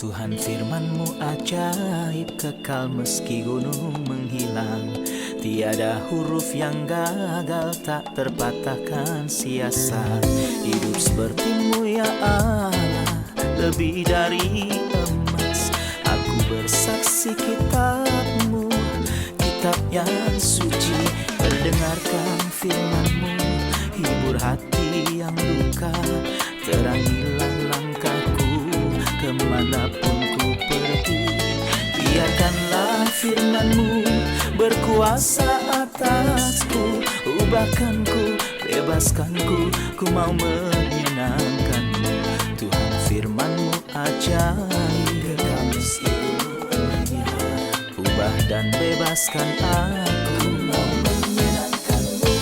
Tuhan firman-Mu ajaib, kekal meski gunung menghilang. Tiada huruf yang gagal, tak terpatahkan siasat. Hidup seperti-Mu ya Allah, lebih dari emas. Aku bersaksi kitab-Mu, kitab yang suci. Mendengarkan firman-Mu, hibur hati yang luka. Terangilah langkahku kemanapun ku pergi. Biarkanlah firman-Mu berkuasa atasku. Ubahkanku, bebaskanku, ku mau menyenangkan-Mu. Tuhan firman-Mu ajaib, kekal meski gunung. Ubah dan bebaskan aku, mau menyenangkan-Mu.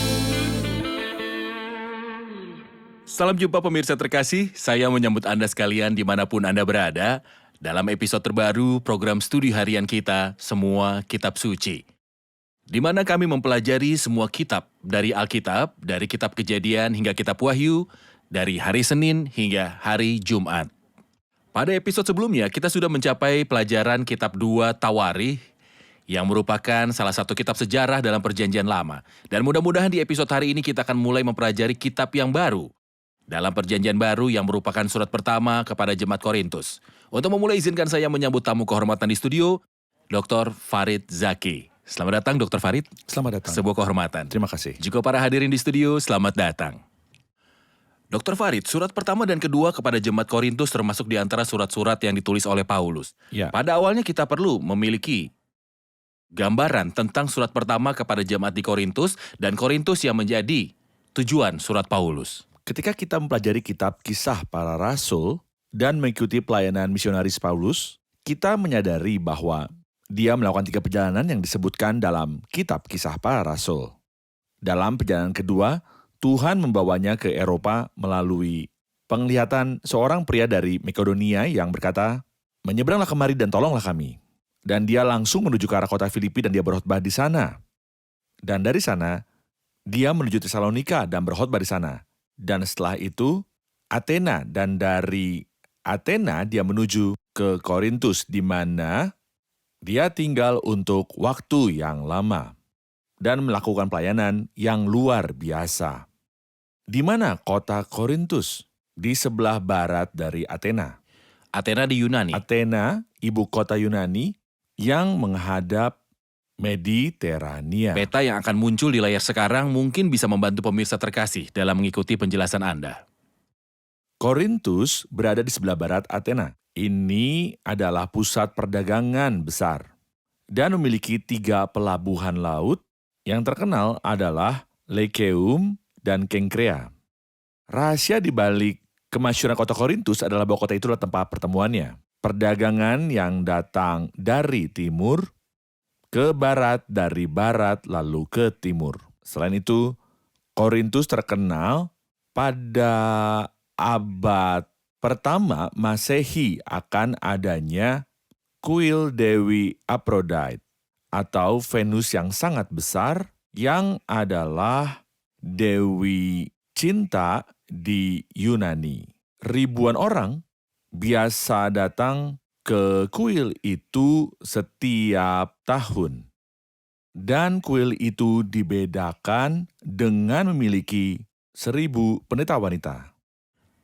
Salam jumpa pemirsa terkasih, saya menyambut Anda sekalian dimanapun Anda berada dalam episode terbaru program studi harian kita, Semua Kitab Suci. Di mana kami mempelajari semua kitab dari Alkitab, dari kitab Kejadian hingga kitab Wahyu, dari hari Senin hingga hari Jumat. Pada episode sebelumnya, kita sudah mencapai pelajaran kitab 2 Tawarikh, yang merupakan salah satu kitab sejarah dalam Perjanjian Lama. Dan mudah-mudahan di episode hari ini kita akan mulai mempelajari kitab yang baru dalam Perjanjian Baru yang merupakan surat pertama kepada jemaat Korintus. Untuk memulai, izinkan saya menyambut tamu kehormatan di studio, Dr. Farid Zaki. Selamat datang, Dr. Farid. Selamat datang. Sebuah kehormatan. Terima kasih. Juga para hadirin di studio, selamat datang. Dr. Farid, surat pertama dan kedua kepada jemaat Korintus termasuk di antara surat-surat yang ditulis oleh Paulus. Ya. Pada awalnya kita perlu memiliki gambaran tentang surat pertama kepada jemaat di Korintus dan Korintus yang menjadi tujuan surat Paulus. Ketika kita mempelajari kitab Kisah Para Rasul dan mengikuti pelayanan misionaris Paulus, kita menyadari bahwa dia melakukan 3 perjalanan yang disebutkan dalam kitab Kisah Para Rasul. Dalam perjalanan kedua, Tuhan membawanya ke Eropa melalui penglihatan seorang pria dari Makedonia yang berkata, "Menyeberanglah kemari dan tolonglah kami." Dan dia langsung menuju ke arah kota Filipi dan dia berkhotbah di sana. Dan dari sana, dia menuju Tesalonika dan berkhotbah di sana. Dan setelah itu, Athena, dan dari Athena dia menuju ke Korintus di mana dia tinggal untuk waktu yang lama dan melakukan pelayanan yang luar biasa. Di mana kota Korintus? Di sebelah barat dari Athena. Athena di Yunani. Athena, ibu kota Yunani yang menghadap Mediterania. Peta yang akan muncul di layar sekarang mungkin bisa membantu pemirsa terkasih dalam mengikuti penjelasan Anda. Korintus berada di sebelah barat Athena. Ini adalah pusat perdagangan besar dan memiliki 3 pelabuhan laut yang terkenal adalah Lekeum dan Kenkrea. Rahasia di balik kemasyhuran kota Korintus adalah bahwa kota itu adalah tempat pertemuannya. Perdagangan yang datang dari timur ke barat, dari barat lalu ke timur. Selain itu, Korintus terkenal pada abad pertama Masehi akan adanya kuil Dewi Aphrodite atau Venus yang sangat besar yang adalah Dewi Cinta di Yunani. Ribuan orang biasa datang ke kuil itu setiap tahun. Dan kuil itu dibedakan dengan memiliki 1.000 pendeta wanita.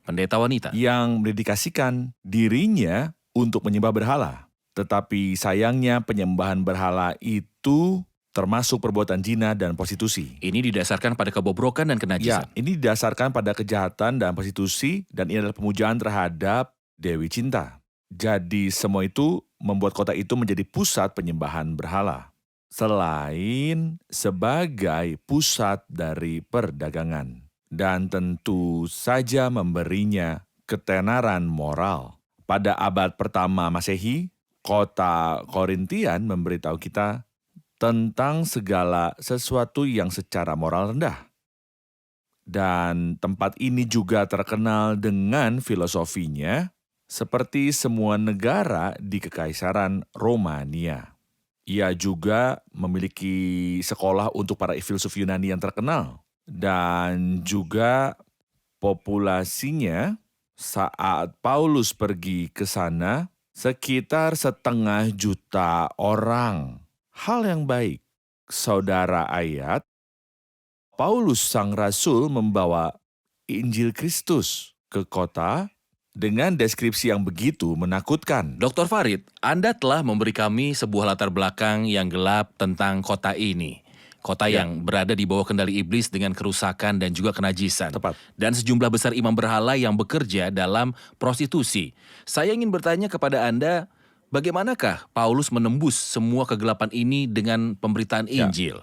Pendeta wanita. Yang mendedikasikan dirinya untuk menyembah berhala. Tetapi sayangnya penyembahan berhala itu termasuk perbuatan zina dan prostitusi. Ini didasarkan pada kebobrokan dan Ya, kenajisan. ini didasarkan pada kejahatan dan prostitusi dan ini adalah pemujaan terhadap Dewi Cinta. Jadi semua itu membuat kota itu menjadi pusat penyembahan berhala. Selain sebagai pusat dari perdagangan. Dan tentu saja memberinya ketenaran moral. Pada abad pertama Masehi, kota Korintian memberitahu kita tentang segala sesuatu yang secara moral rendah. Dan tempat ini juga terkenal dengan filosofinya, seperti semua negara di Kekaisaran Romania. Ia juga memiliki sekolah untuk para filsuf Yunani yang terkenal. Dan juga populasinya saat Paulus pergi ke sana Sekitar 500.000 orang. Hal yang baik. Saudara ayat, Paulus sang rasul membawa Injil Kristus ke kota dengan deskripsi yang begitu menakutkan. Dr. Farid, Anda telah memberi kami sebuah latar belakang yang gelap tentang kota ini. Kota Ya. yang berada di bawah kendali iblis dengan kerusakan dan juga kenajisan. Tepat. Dan sejumlah besar imam berhala yang bekerja dalam prostitusi. Saya ingin bertanya kepada Anda, bagaimanakah Paulus menembus semua kegelapan ini dengan pemberitaan Ya. Injil?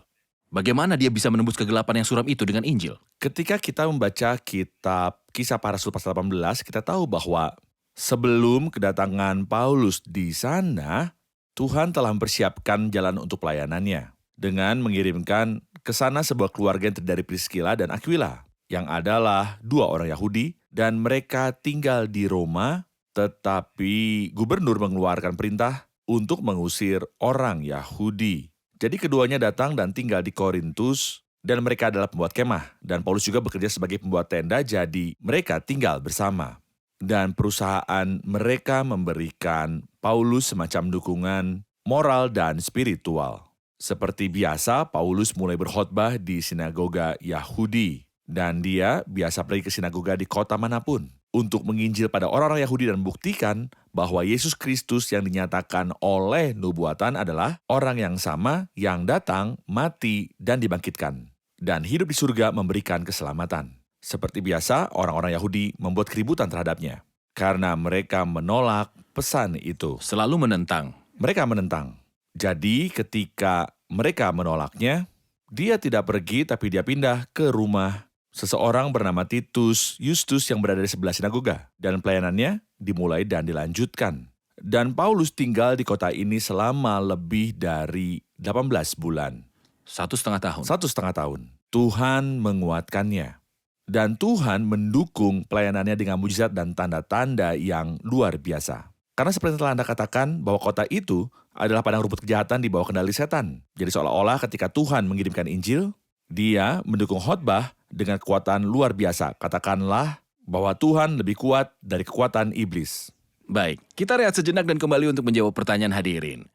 Bagaimana dia bisa menembus kegelapan yang suram itu dengan Injil? Ketika kita membaca kitab Kisah Para Rasul pasal 18, kita tahu bahwa sebelum kedatangan Paulus di sana, Tuhan telah mempersiapkan jalan untuk pelayanannya dengan mengirimkan ke sana sebuah keluarga yang terdiri dari Priscilla dan Aquila, yang adalah 2 orang Yahudi, dan mereka tinggal di Roma, tetapi gubernur mengeluarkan perintah untuk mengusir orang Yahudi. Jadi keduanya datang dan tinggal di Korintus, dan mereka adalah pembuat kemah, dan Paulus juga bekerja sebagai pembuat tenda, jadi mereka tinggal bersama. Dan perusahaan mereka memberikan Paulus semacam dukungan moral dan spiritual. Seperti biasa, Paulus mulai berkhotbah di sinagoga Yahudi, dan dia biasa pergi ke sinagoga di kota manapun untuk menginjil pada orang-orang Yahudi dan membuktikan bahwa Yesus Kristus yang dinyatakan oleh nubuatan adalah orang yang sama yang datang, mati, dan dibangkitkan, dan hidup di surga memberikan keselamatan. Seperti biasa, orang-orang Yahudi membuat keributan terhadapnya karena mereka menolak pesan itu. Selalu menentang. Mereka menentang. Jadi ketika mereka menolaknya, dia tidak pergi tapi dia pindah ke rumah seseorang bernama Titus Justus yang berada di sebelah sinagoga. Dan pelayanannya dimulai dan dilanjutkan. Dan Paulus tinggal di kota ini selama lebih dari 18 bulan. 1,5 tahun. 1,5 tahun. Tuhan menguatkannya. Dan Tuhan mendukung pelayanannya dengan mujizat dan tanda-tanda yang luar biasa. Karena seperti telah Anda katakan bahwa kota itu adalah padang rumput kejahatan di bawah kendali setan. Jadi seolah-olah ketika Tuhan mengirimkan Injil, dia mendukung khotbah dengan kekuatan luar biasa. Katakanlah bahwa Tuhan lebih kuat dari kekuatan iblis. Baik, kita rehat sejenak dan kembali untuk menjawab pertanyaan hadirin.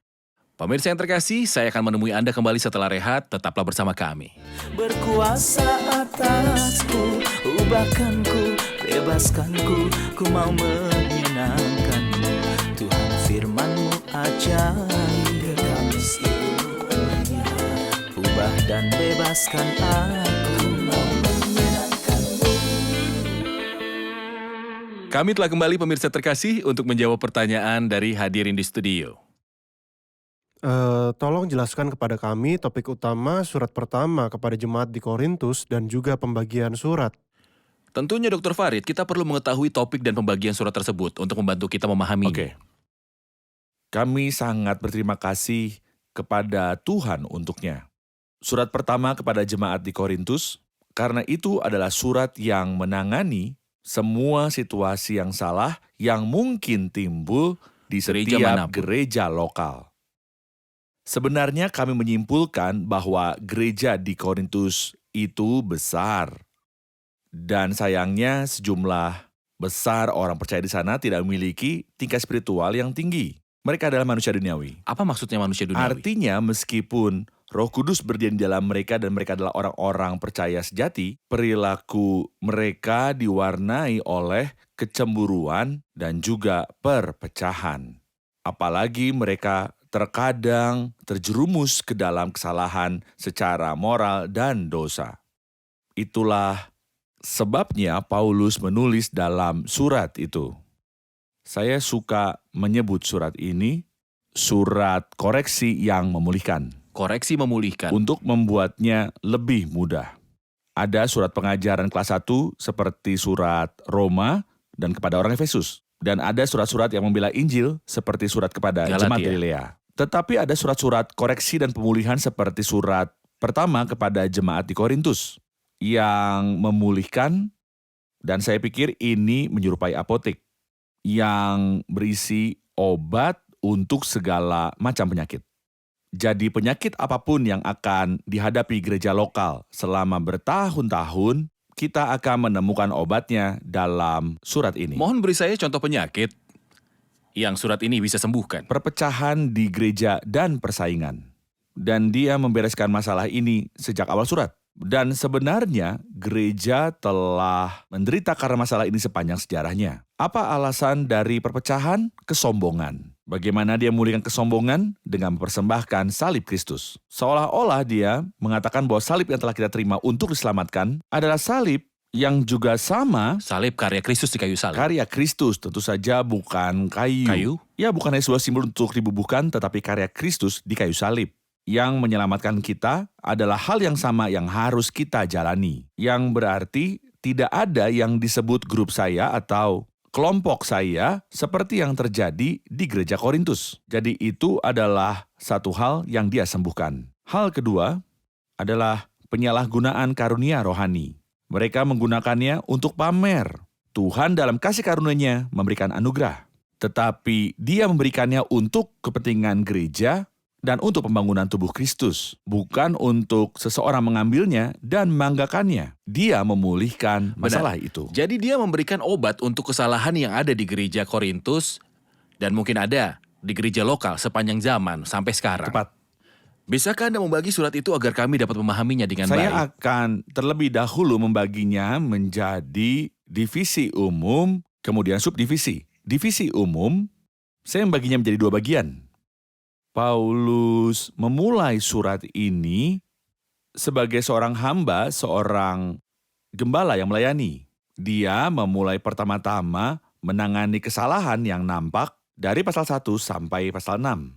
Pemirsa yang terkasih, saya akan menemui Anda kembali setelah rehat. Tetaplah bersama kami. Berkuasa atasku, ubahkanku, bebaskanku, ku mau menyenangkanmu. Tuhan firman-Mu ajaib, kekal meskipun ubah dan bebaskan aku, mau menyenangkanmu. Kami telah kembali pemirsa terkasih untuk menjawab pertanyaan dari hadirin di studio. Tolong jelaskan kepada kami topik utama surat pertama kepada jemaat di Korintus dan juga pembagian surat. Tentunya Dr. Farid, kita perlu mengetahui topik dan pembagian surat tersebut untuk membantu kita memahaminya. Oke. Kami sangat berterima kasih kepada Tuhan untuknya. Surat pertama kepada jemaat di Korintus, karena itu adalah surat yang menangani semua situasi yang salah yang mungkin timbul di Gereja setiap manapun. gereja lokal. Sebenarnya kami menyimpulkan bahwa gereja di Korintus itu besar. Dan sayangnya sejumlah besar orang percaya di sana tidak memiliki tingkat spiritual yang tinggi. Mereka adalah manusia duniawi. Apa maksudnya manusia duniawi? Artinya meskipun Roh Kudus berdiam di dalam mereka dan mereka adalah orang-orang percaya sejati, perilaku mereka diwarnai oleh kecemburuan dan juga perpecahan. Apalagi mereka terkadang terjerumus ke dalam kesalahan secara moral dan dosa. Itulah sebabnya Paulus menulis dalam surat itu. Saya suka menyebut surat ini surat koreksi yang memulihkan. Koreksi memulihkan. Untuk membuatnya lebih mudah. Ada surat pengajaran kelas 1 seperti surat Roma dan kepada orang Efesus. Dan ada surat-surat yang membela Injil seperti surat kepada jemaat Galatia. Galilea. Tetapi ada surat-surat koreksi dan pemulihan seperti surat pertama kepada jemaat di Korintus yang memulihkan, dan saya pikir ini menyerupai apotek yang berisi obat untuk segala macam penyakit. Jadi penyakit apapun yang akan dihadapi gereja lokal selama bertahun-tahun, kita akan menemukan obatnya dalam surat ini. Mohon beri saya contoh penyakit yang surat ini bisa sembuhkan. Perpecahan di gereja dan persaingan. Dan dia membereskan masalah ini sejak awal surat. Dan sebenarnya gereja telah menderita karena masalah ini sepanjang sejarahnya. Apa alasan dari perpecahan? Kesombongan. Bagaimana dia memulihkan kesombongan? Dengan mempersembahkan salib Kristus. Seolah-olah dia mengatakan bahwa salib yang telah kita terima untuk diselamatkan adalah salib yang juga sama Salib karya Kristus di kayu salib. karya Kristus, tentu saja bukan kayu. Kayu? Ya, bukan hanya sebuah simbol untuk dibubuhkan, tetapi karya Kristus di kayu salib. Yang menyelamatkan kita adalah hal yang sama yang harus kita jalani. Yang berarti tidak ada yang disebut grup saya atau kelompok saya seperti yang terjadi di gereja Korintus. Jadi itu adalah satu hal yang dia sembuhkan. Hal kedua adalah penyalahgunaan karunia rohani. Mereka menggunakannya untuk pamer. Tuhan dalam kasih karunia-Nya memberikan anugerah. Tetapi dia memberikannya untuk kepentingan gereja dan untuk pembangunan tubuh Kristus. Bukan untuk seseorang mengambilnya dan membanggakannya. Dia memulihkan masalah itu. Jadi dia memberikan obat untuk kesalahan yang ada di gereja Korintus dan mungkin ada di gereja lokal sepanjang zaman sampai sekarang. Tepat. Bisakah Anda membagi surat itu agar kami dapat memahaminya dengan Saya baik? akan terlebih dahulu membaginya menjadi divisi umum, kemudian subdivisi. Divisi umum, saya membaginya menjadi dua bagian. Paulus memulai surat ini sebagai seorang hamba, seorang gembala yang melayani. Dia memulai pertama-tama menangani kesalahan yang nampak dari pasal 1 sampai pasal 6.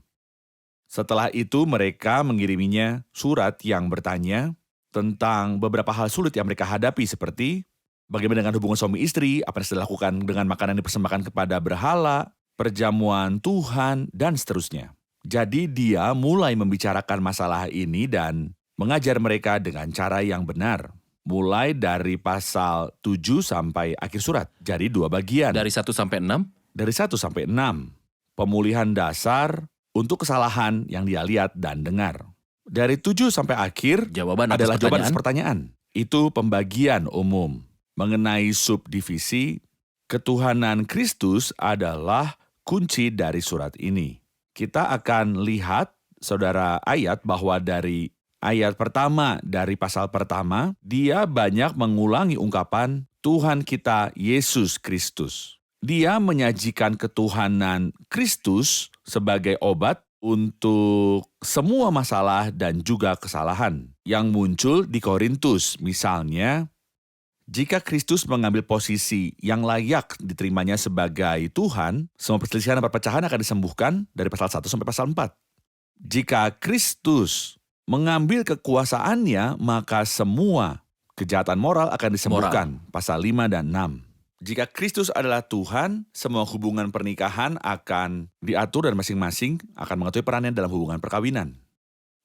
Setelah itu mereka mengiriminya surat yang bertanya tentang beberapa hal sulit yang mereka hadapi seperti bagaimana dengan hubungan suami istri, apa yang sudah dilakukan dengan makanan yang dipersembahkan kepada berhala, perjamuan Tuhan, dan seterusnya. Jadi dia mulai membicarakan masalah ini dan mengajar mereka dengan cara yang benar. Mulai dari pasal 7 sampai akhir surat. Jadi dua bagian. Dari 1 sampai 6? Dari 1 sampai 6. Pemulihan dasar untuk kesalahan yang dia lihat dan dengar. Dari 7 sampai akhir Jawaban atas adalah jawaban atas pertanyaan. pertanyaan. Itu pembagian umum. Mengenai subdivisi, ketuhanan Kristus adalah kunci dari surat ini. Kita akan lihat, saudara, ayat bahwa dari ayat pertama dari pasal pertama, dia banyak mengulangi ungkapan Tuhan kita Yesus Kristus. Dia menyajikan ketuhanan Kristus sebagai obat untuk semua masalah dan juga kesalahan yang muncul di Korintus. Misalnya, jika Kristus mengambil posisi yang layak diterimanya sebagai Tuhan, semua perselisihan dan perpecahan akan disembuhkan dari pasal 1 sampai pasal 4. Jika Kristus mengambil kekuasaannya, maka semua kejahatan moral akan disembuhkan. Pasal 5 dan 6. Jika Kristus adalah Tuhan, semua hubungan pernikahan akan diatur dan masing-masing akan mengetahui perannya dalam hubungan perkawinan.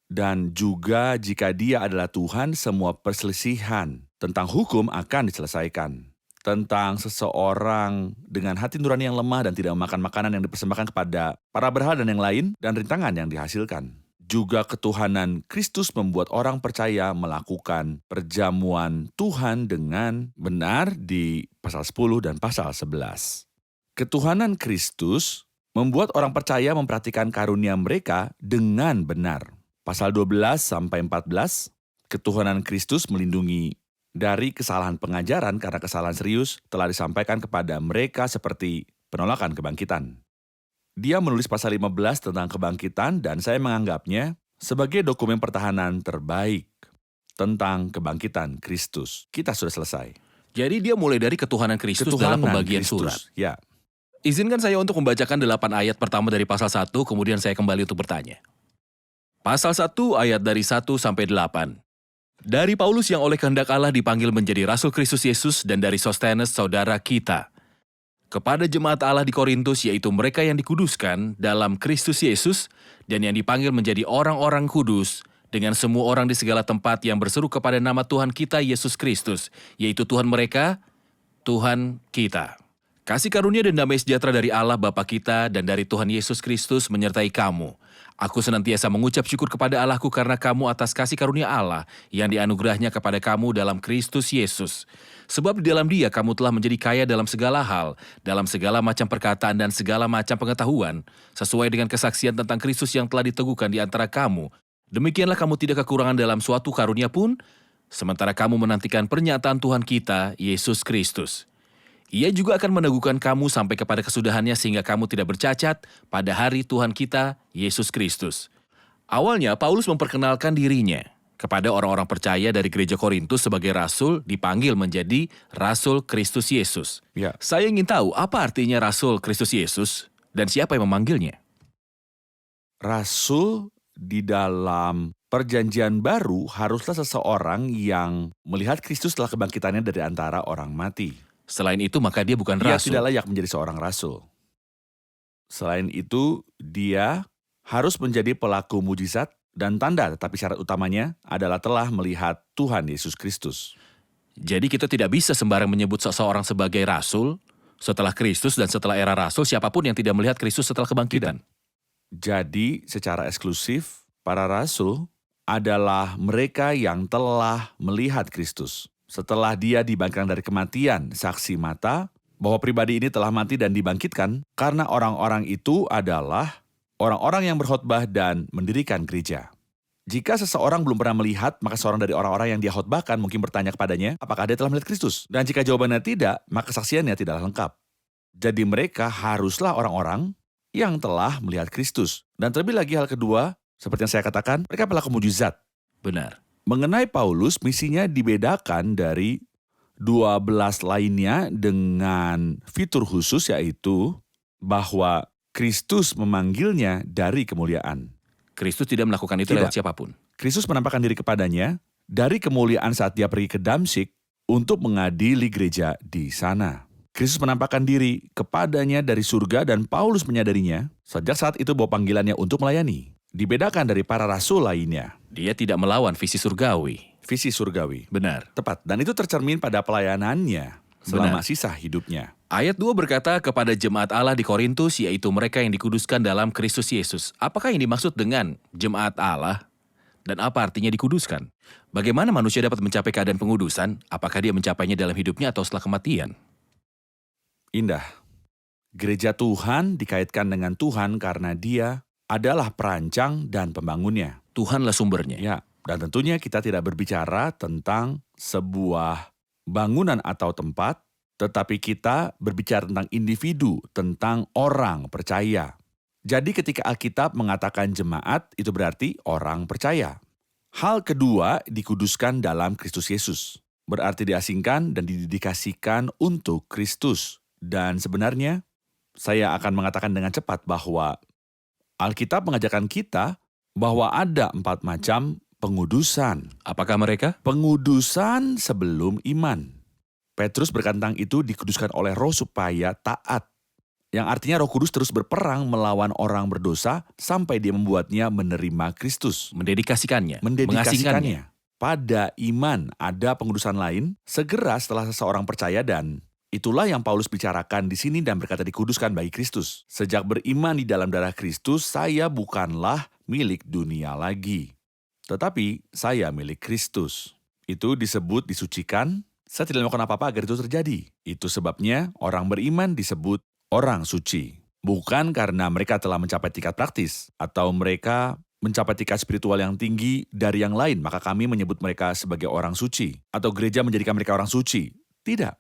Dan juga jika dia adalah Tuhan, semua perselisihan tentang hukum akan diselesaikan. Tentang seseorang dengan hati nurani yang lemah dan tidak memakan makanan yang dipersembahkan kepada para berhala dan yang lain, dan rintangan yang dihasilkan. Juga ketuhanan Kristus membuat orang percaya melakukan perjamuan Tuhan dengan benar di pasal 10 dan pasal 11. Ketuhanan Kristus membuat orang percaya memperhatikan karunia mereka dengan benar. Pasal 12 sampai 14, ketuhanan Kristus melindungi dari kesalahan pengajaran karena kesalahan serius telah disampaikan kepada mereka seperti penolakan kebangkitan. Dia menulis pasal 15 tentang kebangkitan dan saya menganggapnya sebagai dokumen pertahanan terbaik tentang kebangkitan Kristus. Kita sudah selesai. Jadi dia mulai dari ketuhanan Kristus dalam pembagian Kristus. surat. Ya. Izinkan saya untuk membacakan 8 ayat pertama dari pasal 1, kemudian saya kembali untuk bertanya. Pasal 1 ayat dari 1 sampai 8. Dari Paulus yang oleh kehendak Allah dipanggil menjadi Rasul Kristus Yesus dan dari Sostenes saudara kita. Kepada jemaat Allah di Korintus, yaitu mereka yang dikuduskan dalam Kristus Yesus dan yang dipanggil menjadi orang-orang kudus, dengan semua orang di segala tempat yang berseru kepada nama Tuhan kita Yesus Kristus, yaitu Tuhan mereka, Tuhan kita. Kasih karunia dan damai sejahtera dari Allah Bapa kita dan dari Tuhan Yesus Kristus menyertai kamu. Aku senantiasa mengucap syukur kepada Allahku karena kamu atas kasih karunia Allah yang dianugerahnya kepada kamu dalam Kristus Yesus. Sebab di dalam Dia kamu telah menjadi kaya dalam segala hal, dalam segala macam perkataan dan segala macam pengetahuan, sesuai dengan kesaksian tentang Kristus yang telah diteguhkan di antara kamu. Demikianlah kamu tidak kekurangan dalam suatu karunia pun, sementara kamu menantikan pernyataan Tuhan kita, Yesus Kristus. Ia juga akan meneguhkan kamu sampai kepada kesudahannya sehingga kamu tidak bercacat pada hari Tuhan kita, Yesus Kristus. Awalnya, Paulus memperkenalkan dirinya kepada orang-orang percaya dari gereja Korintus sebagai rasul dipanggil menjadi Rasul Kristus Yesus. Ya. Saya ingin tahu apa artinya Rasul Kristus Yesus dan siapa yang memanggilnya. Rasul di dalam Perjanjian Baru haruslah seseorang yang melihat Kristus setelah kebangkitannya dari antara orang mati. Selain itu, maka dia bukan Dia rasul. tidak layak menjadi seorang rasul. Selain itu, dia harus menjadi pelaku mujizat dan tanda, tetapi syarat utamanya adalah telah melihat Tuhan Yesus Kristus. Jadi kita tidak bisa sembarang menyebut seseorang sebagai rasul setelah Kristus dan setelah era rasul siapapun yang tidak melihat Kristus setelah kebangkitan. Jadi, secara eksklusif, para rasul adalah mereka yang telah melihat Kristus. Setelah dia dibangkitkan dari kematian, saksi mata bahwa pribadi ini telah mati dan dibangkitkan karena orang-orang itu adalah orang-orang yang berkhotbah dan mendirikan gereja. Jika seseorang belum pernah melihat, maka seorang dari orang-orang yang dia khotbahkan mungkin bertanya kepadanya, apakah dia telah melihat Kristus? Dan jika jawabannya tidak, maka kesaksiannya tidaklah lengkap. Jadi mereka haruslah orang-orang yang telah melihat Kristus. Dan terlebih lagi hal kedua, seperti yang saya katakan, mereka pelaku mujizat. Benar. Mengenai Paulus, misinya dibedakan dari 12 lainnya dengan fitur khusus, yaitu bahwa Kristus memanggilnya dari kemuliaan. Kristus tidak melakukan itu Tidak. lewat siapapun. Kristus menampakkan diri kepadanya dari kemuliaan saat dia pergi ke Damsyik untuk mengadili gereja di sana. Kristus menampakkan diri kepadanya dari surga dan Paulus menyadarinya sejak saat itu bahwa panggilannya untuk melayani. Dibedakan dari para rasul lainnya. Dia tidak melawan visi surgawi. Visi surgawi. Benar. Tepat. Dan itu tercermin pada pelayanannya selama sisa hidupnya. Ayat 2 berkata kepada jemaat Allah di Korintus, yaitu mereka yang dikuduskan dalam Kristus Yesus. Apakah yang dimaksud dengan jemaat Allah? Dan apa artinya dikuduskan? Bagaimana manusia dapat mencapai keadaan pengudusan? Apakah dia mencapainya dalam hidupnya atau setelah kematian? Indah. Gereja Tuhan dikaitkan dengan Tuhan karena dia adalah perancang dan pembangunnya. Tuhanlah sumbernya. Ya, dan tentunya kita tidak berbicara tentang sebuah bangunan atau tempat, tetapi kita berbicara tentang individu, tentang orang percaya. Jadi ketika Alkitab mengatakan jemaat, itu berarti orang percaya. Hal kedua, dikuduskan dalam Kristus Yesus. Berarti diasingkan dan didedikasikan untuk Kristus. Dan sebenarnya, saya akan mengatakan dengan cepat bahwa Alkitab mengajarkan kita bahwa ada 4 macam pengudusan. Apakah mereka? Pengudusan sebelum iman. Petrus berkata tentang itu dikuduskan oleh Roh supaya taat. Yang artinya Roh Kudus terus berperang melawan orang berdosa sampai dia membuatnya menerima Kristus. Mendedikasikannya. Mendedikasikannya. Pada iman ada pengudusan lain segera setelah seseorang percaya dan itulah yang Paulus bicarakan di sini dan berkata dikuduskan bagi Kristus. Sejak beriman di dalam darah Kristus, saya bukanlah milik dunia lagi. Tetapi saya milik Kristus. Itu disebut disucikan. Saya tidak melakukan apa-apa agar itu terjadi. Itu sebabnya orang beriman disebut orang suci. Bukan karena mereka telah mencapai tingkat praktis atau mereka mencapai tingkat spiritual yang tinggi dari yang lain, maka kami menyebut mereka sebagai orang suci. Atau gereja menjadikan mereka orang suci. Tidak.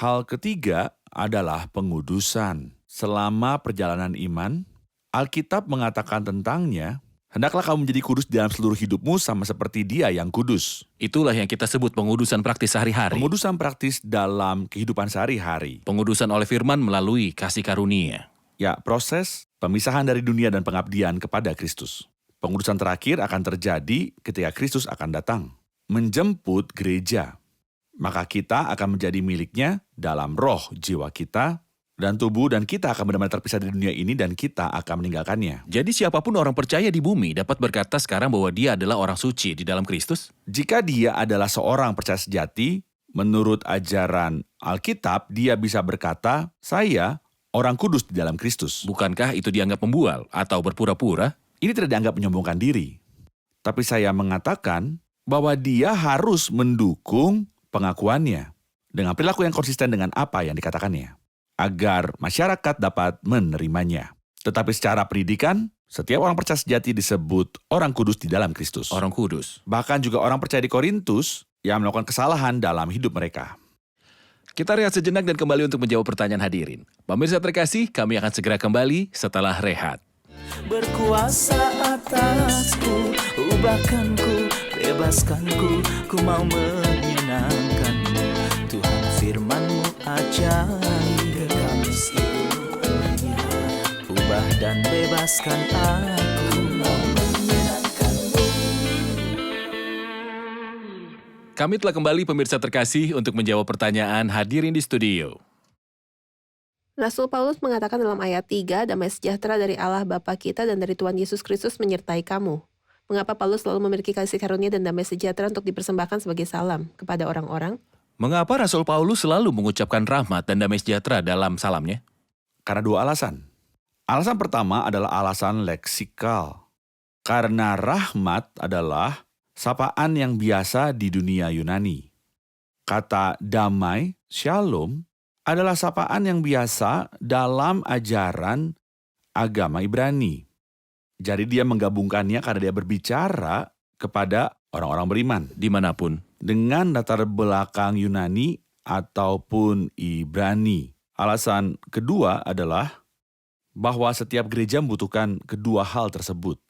Hal ketiga adalah pengudusan. Selama perjalanan iman, Alkitab mengatakan tentangnya, hendaklah kamu menjadi kudus dalam seluruh hidupmu sama seperti Dia yang kudus. Itulah yang kita sebut pengudusan praktis sehari-hari. Pengudusan praktis dalam kehidupan sehari-hari. Pengudusan oleh firman melalui kasih karunia. Ya, proses pemisahan dari dunia dan pengabdian kepada Kristus. Pengudusan terakhir akan terjadi ketika Kristus akan datang. Menjemput gereja. Maka kita akan menjadi miliknya dalam roh jiwa kita, dan tubuh dan kita akan benar-benar terpisah dari dunia ini dan kita akan meninggalkannya. Jadi siapapun orang percaya di bumi dapat berkata sekarang bahwa dia adalah orang suci di dalam Kristus? Jika dia adalah seorang percaya sejati, menurut ajaran Alkitab, dia bisa berkata, saya orang kudus di dalam Kristus. Bukankah itu dianggap membual atau berpura-pura? Ini tidak dianggap menyombongkan diri. Tapi saya mengatakan bahwa dia harus mendukung pengakuannya dengan perilaku yang konsisten dengan apa yang dikatakannya, agar masyarakat dapat menerimanya. Tetapi secara pendidikan, setiap orang percaya sejati disebut orang kudus di dalam Kristus. Orang kudus. Bahkan juga orang percaya di Korintus yang melakukan kesalahan dalam hidup mereka. Kita rehat sejenak dan kembali untuk menjawab pertanyaan hadirin. Pemirsa terkasih, kami akan segera kembali setelah rehat. Berkuasa atasku, ubahkanku, bebaskanku, ku mau menyenangkanmu. Tuhan firman-Mu ajaib, kami seluruhnya. Ubah dan bebaskan aku, mau menyenangkanmu. Kami telah kembali pemirsa terkasih untuk menjawab pertanyaan hadirin di studio. Rasul Paulus mengatakan dalam ayat 3, damai sejahtera dari Allah Bapa kita dan dari Tuhan Yesus Kristus menyertai kamu. Mengapa Paulus selalu memiliki kasih karunia dan damai sejahtera untuk dipersembahkan sebagai salam kepada orang-orang? Mengapa Rasul Paulus selalu mengucapkan rahmat dan damai sejahtera dalam salamnya? Karena dua alasan. Alasan pertama adalah alasan leksikal. Karena rahmat adalah sapaan yang biasa di dunia Yunani. Kata damai, shalom, adalah sapaan yang biasa dalam ajaran agama Ibrani. Jadi dia menggabungkannya karena dia berbicara kepada orang-orang beriman. Dimanapun. Dengan latar belakang Yunani ataupun Ibrani. Alasan kedua adalah bahwa setiap gereja membutuhkan kedua hal tersebut.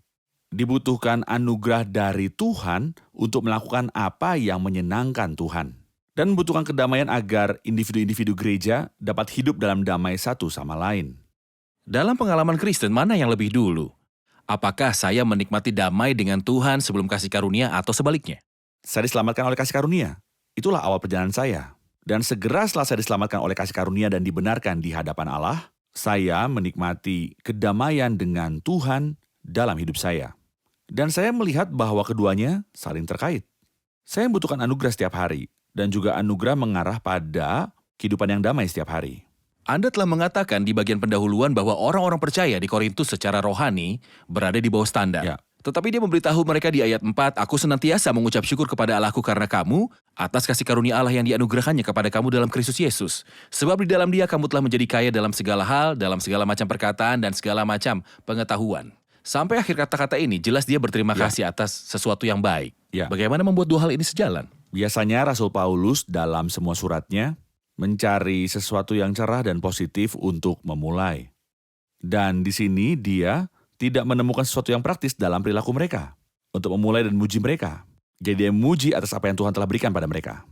Dibutuhkan anugerah dari Tuhan untuk melakukan apa yang menyenangkan Tuhan. Dan membutuhkan kedamaian agar individu-individu gereja dapat hidup dalam damai satu sama lain. Dalam pengalaman Kristen, mana yang lebih dulu? Apakah saya menikmati damai dengan Tuhan sebelum kasih karunia atau sebaliknya? Saya diselamatkan oleh kasih karunia. Itulah awal perjalanan saya. Dan segera setelah saya diselamatkan oleh kasih karunia dan dibenarkan di hadapan Allah, saya menikmati kedamaian dengan Tuhan dalam hidup saya. Dan saya melihat bahwa keduanya saling terkait. Saya membutuhkan anugerah setiap hari, dan juga anugerah mengarah pada kehidupan yang damai setiap hari. Anda telah mengatakan di bagian pendahuluan bahwa orang-orang percaya di Korintus secara rohani berada di bawah standar. Ya. Tetapi dia memberitahu mereka di ayat 4, aku senantiasa mengucap syukur kepada Allahku karena kamu, atas kasih karunia Allah yang dianugerahkannya kepada kamu dalam Kristus Yesus. Sebab di dalam dia kamu telah menjadi kaya dalam segala hal, dalam segala macam perkataan dan segala macam pengetahuan. Sampai akhir kata-kata ini, jelas dia berterima kasih atas sesuatu yang baik. Ya. Bagaimana membuat dua hal ini sejalan? Biasanya Rasul Paulus dalam semua suratnya mencari sesuatu yang cerah dan positif untuk memulai. Dan di sini dia tidak menemukan sesuatu yang praktis dalam perilaku mereka untuk memulai dan memuji mereka. Jadi dia memuji atas apa yang Tuhan telah berikan pada mereka.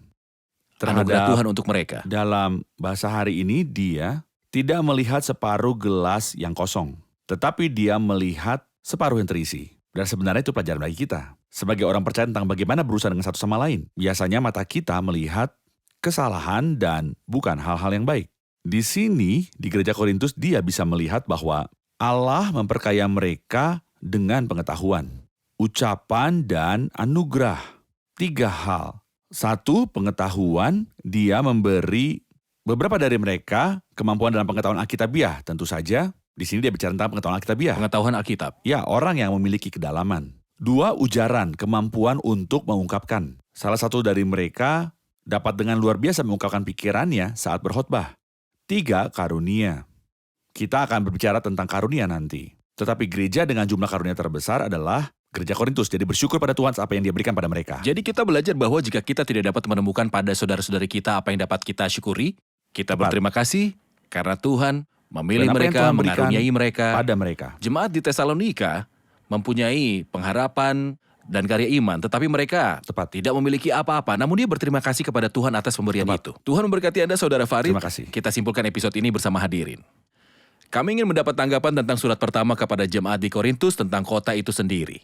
Anugerah Tuhan untuk mereka. Dalam bahasa hari ini dia tidak melihat separuh gelas yang kosong, tetapi dia melihat separuh yang terisi. Dan sebenarnya itu pelajaran bagi kita. Sebagai orang percaya tentang bagaimana berusaha dengan satu sama lain. Biasanya mata kita melihat kesalahan dan bukan hal-hal yang baik. Di sini, di gereja Korintus, dia bisa melihat bahwa Allah memperkaya mereka dengan pengetahuan, ucapan, dan anugerah. 3 hal. 1, pengetahuan, dia memberi beberapa dari mereka kemampuan dalam pengetahuan Alkitabiah. Tentu saja, di sini dia bicara tentang pengetahuan Alkitabiah. Pengetahuan Alkitab. Ya, orang yang memiliki kedalaman. 2, ujaran, kemampuan untuk mengungkapkan. Salah satu dari mereka dapat dengan luar biasa mengungkapkan pikirannya saat berkhotbah. 3, karunia. Kita akan berbicara tentang karunia nanti. Tetapi gereja dengan jumlah karunia terbesar adalah gereja Korintus. Jadi bersyukur pada Tuhan apa yang dia berikan pada mereka. Jadi kita belajar bahwa jika kita tidak dapat menemukan pada saudara-saudari kita apa yang dapat kita syukuri, kita berterima kasih karena Tuhan memilih Dan apa yang mereka, Tuhan berikan mengaruniai mereka. pada mereka. Jemaat di Tesalonika mempunyai pengharapan dan karya iman, tetapi mereka tidak memiliki apa-apa. Namun dia berterima kasih kepada Tuhan atas pemberian itu. Tuhan memberkati Anda, Saudara Farid. Terima kasih. Kita simpulkan episode ini bersama hadirin. Kami ingin mendapat tanggapan tentang surat pertama kepada jemaat di Korintus tentang kota itu sendiri.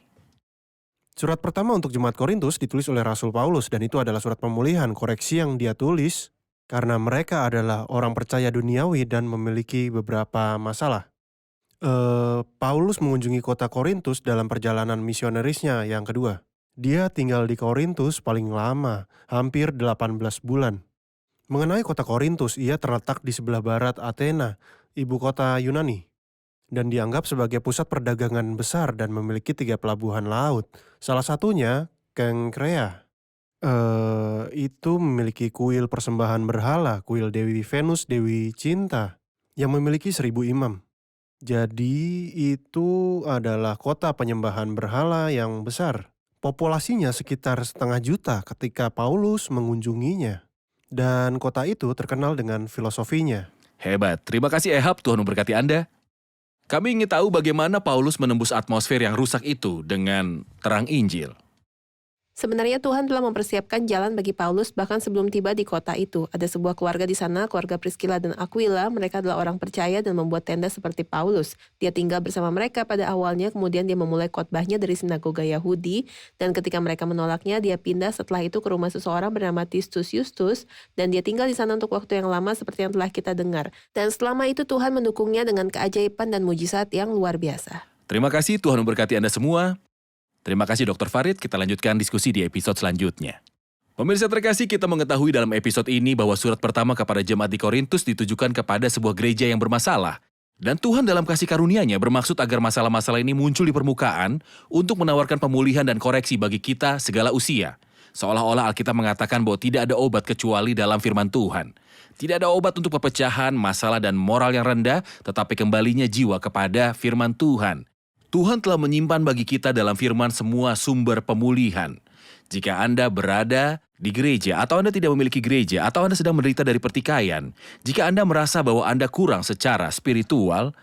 Surat pertama untuk jemaat Korintus ditulis oleh Rasul Paulus dan itu adalah surat pemulihan koreksi yang dia tulis karena mereka adalah orang percaya duniawi dan memiliki beberapa masalah. Paulus mengunjungi kota Korintus dalam perjalanan misionerisnya yang kedua. Dia tinggal di Korintus paling lama, hampir 18 bulan. Mengenai kota Korintus, ia terletak di sebelah barat Athena, ibu kota Yunani, dan dianggap sebagai pusat perdagangan besar dan memiliki 3 pelabuhan laut. Salah satunya, Kengkrea. Itu memiliki kuil persembahan berhala, kuil Dewi Venus, Dewi Cinta, yang memiliki 1000 imam. Jadi itu adalah kota penyembahan berhala yang besar. Populasinya sekitar 500 juta ketika Paulus mengunjunginya. Dan kota itu terkenal dengan filosofinya. Hebat, terima kasih Ehab, Tuhan memberkati Anda. Kami ingin tahu bagaimana Paulus menembus atmosfer yang rusak itu dengan terang Injil. Sebenarnya Tuhan telah mempersiapkan jalan bagi Paulus bahkan sebelum tiba di kota itu. Ada sebuah keluarga di sana, keluarga Priscilla dan Aquila. Mereka adalah orang percaya dan membuat tenda seperti Paulus. Dia tinggal bersama mereka pada awalnya, kemudian dia memulai khotbahnya dari sinagoga Yahudi. Dan ketika mereka menolaknya, dia pindah setelah itu ke rumah seseorang bernama Tistus Justus. Dan dia tinggal di sana untuk waktu yang lama seperti yang telah kita dengar. Dan selama itu Tuhan mendukungnya dengan keajaiban dan mujizat yang luar biasa. Terima kasih, Tuhan memberkati Anda semua. Terima kasih Dr. Farid, kita lanjutkan diskusi di episode selanjutnya. Pemirsa terkasih, kita mengetahui dalam episode ini bahwa surat pertama kepada jemaat di Korintus ditujukan kepada sebuah gereja yang bermasalah. Dan Tuhan dalam kasih karunia-Nya bermaksud agar masalah-masalah ini muncul di permukaan untuk menawarkan pemulihan dan koreksi bagi kita segala usia. Seolah-olah Alkitab mengatakan bahwa tidak ada obat kecuali dalam firman Tuhan. Tidak ada obat untuk perpecahan, masalah, dan moral yang rendah, tetapi kembalinya jiwa kepada firman Tuhan. Tuhan telah menyimpan bagi kita dalam firman semua sumber pemulihan. Jika Anda berada di gereja, atau Anda tidak memiliki gereja, atau Anda sedang menderita dari pertikaian, jika Anda merasa bahwa Anda kurang secara spiritual,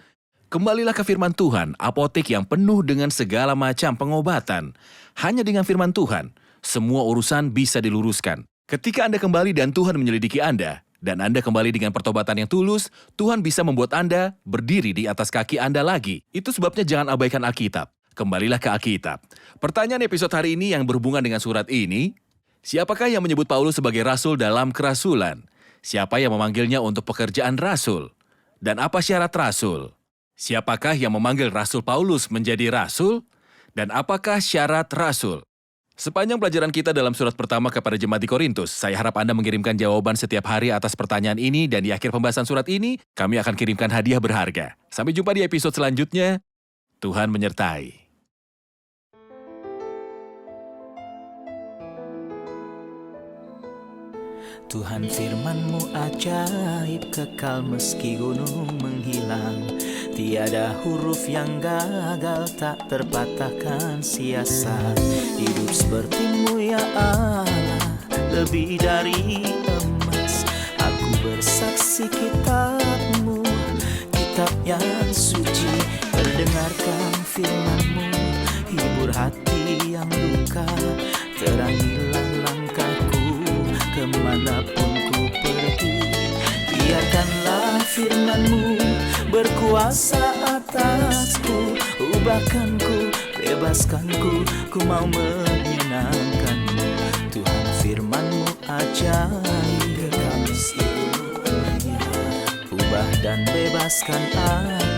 kembalilah ke firman Tuhan, apotek yang penuh dengan segala macam pengobatan. Hanya dengan firman Tuhan, semua urusan bisa diluruskan. Ketika Anda kembali dan Tuhan menyelidiki Anda, dan Anda kembali dengan pertobatan yang tulus, Tuhan bisa membuat Anda berdiri di atas kaki Anda lagi. Itu sebabnya jangan abaikan Alkitab. Kembalilah ke Alkitab. Pertanyaan episode hari ini yang berhubungan dengan surat ini, siapakah yang menyebut Paulus sebagai rasul dalam kerasulan? Siapa yang memanggilnya untuk pekerjaan rasul? Dan apa syarat rasul? Siapakah yang memanggil Rasul Paulus menjadi rasul? Dan apakah syarat rasul? Sepanjang pelajaran kita dalam surat pertama kepada jemaat di Korintus, saya harap Anda mengirimkan jawaban setiap hari atas pertanyaan ini, dan di akhir pembahasan surat ini, kami akan kirimkan hadiah berharga. Sampai jumpa di episode selanjutnya. Tuhan menyertai. Tuhan firman-Mu ajaib, kekal meski gunung menghilang. Tiada huruf yang gagal, tak terpatahkan siasat. Hidup seperti-Mu ya Allah, lebih dari emas. Aku bersaksi kitab-Mu, kitab yang suci. Terdengarkan firman-Mu, hibur hati yang luka. Terangilah langkahku kemanapun ku pergi. Biarkanlah firman-Mu berkuasa atasku. Ubahkanku, bebaskanku, ku mau menyenangkan-Mu. Tuhan firman-Mu ajaib, ubah dan bebaskan aku.